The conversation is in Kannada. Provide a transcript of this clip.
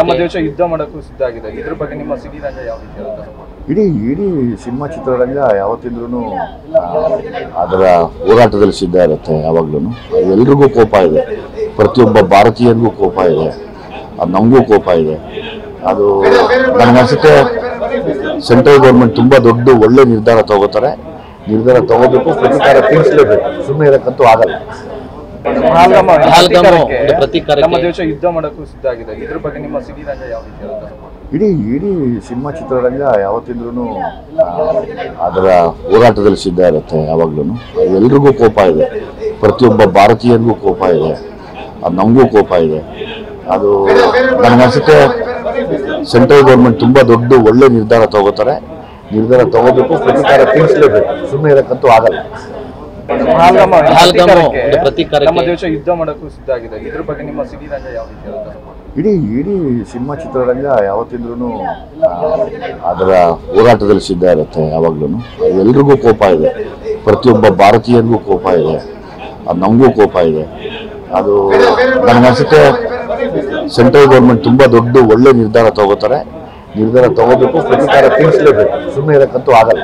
ನಮ್ಮ ದೇಶ ಯುದ್ಧ ಮಾಡೋಕ್ಕೂ ಸಿದ್ಧ ಆಗಿದೆ. ಇದ್ರ ಬಗ್ಗೆ ನಿಮ್ಮ ಸಿಡಿರಂಗ ಯಾವ ರೀತಿ ಇರುತ್ತೆ? ಇಡೀ ಸಿನಿಮಾ ಚಿತ್ರರಂಗ ಯಾವತ್ತಿಂದ್ರೂ ಅದರ ಹೋರಾಟದಲ್ಲಿ ಸಿದ್ಧ ಇರುತ್ತೆ. ಯಾವಾಗ್ಲೂ ಎಲ್ರಿಗೂ ಕೋಪ ಇದೆ, ಪ್ರತಿಯೊಬ್ಬ ಭಾರತೀಯನಿಗೂ ಕೋಪ ಇದೆ, ಅದು ನಮಗೂ ಕೋಪ ಇದೆ. ಅದು ನನಗನ್ಸುತ್ತೆ ಸೆಂಟ್ರಲ್ ಗೌರ್ಮೆಂಟ್ ತುಂಬಾ ದೊಡ್ಡ ಒಳ್ಳೆ ನಿರ್ಧಾರ ತಗೋಬೇಕು, ಪ್ರತಿಕಾರ ತೀರಿಸಲೇಬೇಕು, ಸುಮ್ಮನೆ ಇರಕ್ಕಂತೂ ಆಗಲ್ಲ. ನಮ್ಮ ದೇಶ ಯುದ್ಧ ಮಾಡೋಕ್ಕೂ ಸಿದ್ಧ ಆಗಿದೆ. ಇದ್ರ ಬಗ್ಗೆ ನಿಮ್ಮ ಸಿಡಿರಂಗ ಯಾವ ರೀತಿ ಇರುತ್ತೆ? ಇಡೀ ಸಿನಿಮಾ ಚಿತ್ರರಂಗ ಯಾವತ್ತಿಂದ್ರೂ ಅದರ ಹೋರಾಟದಲ್ಲಿ ಸಿದ್ಧ ಇರುತ್ತೆ. ಯಾವಾಗ್ಲೂ ಎಲ್ರಿಗೂ ಕೋಪ ಇದೆ, ಪ್ರತಿಯೊಬ್ಬ ಭಾರತೀಯನಿಗೂ ಕೋಪ ಇದೆ, ಅದು ನಮಗೂ ಕೋಪ ಇದೆ. ಅದು ನನಗನ್ಸುತ್ತೆ ಸೆಂಟ್ರಲ್ ಗೌರ್ಮೆಂಟ್ ತುಂಬಾ ದೊಡ್ಡ ಒಳ್ಳೆ ನಿರ್ಧಾರ ತಗೋಬೇಕು, ಪ್ರತಿಕಾರ ತೀರಿಸಲೇಬೇಕು, ಸುಮ್ಮನೆ ಇರಕ್ಕಂತೂ ಆಗಲ್ಲ. ನಮ್ಮ ದೇಶ ಯುದ್ಧ ಮಾಡೋಕ್ಕೂ ಸಿದ್ಧ ಆಗಿದೆ. ಇದ್ರ ಬಗ್ಗೆ ನಿಮ್ಮ ಸಿಡಿರಂಗ ಯಾವ ರೀತಿ ಇರುತ್ತೆ? ಇಡೀ ಸಿನಿಮಾ ಚಿತ್ರರಂಗ ಯಾವತ್ತಿಂದ್ರೂ ಅದರ ಹೋರಾಟದಲ್ಲಿ ಸಿದ್ಧ ಇರುತ್ತೆ. ಯಾವಾಗ್ಲೂ ಎಲ್ರಿಗೂ ಕೋಪ ಇದೆ, ಪ್ರತಿಯೊಬ್ಬ ಭಾರತೀಯನಿಗೂ ಕೋಪ ಇದೆ, ಅದು ನಮಗೂ ಕೋಪ ಇದೆ. ಅದು ನನಗನ್ಸುತ್ತೆ ಸೆಂಟ್ರಲ್ ಗೌರ್ಮೆಂಟ್ ತುಂಬಾ ದೊಡ್ಡ ಒಳ್ಳೆ ನಿರ್ಧಾರ ತಗೋಬೇಕು, ಪ್ರತಿಕಾರ ತೀರಿಸಲೇಬೇಕು, ಸುಮ್ಮನೆ ಇರಕ್ಕಂತೂ ಆಗಲ್ಲ.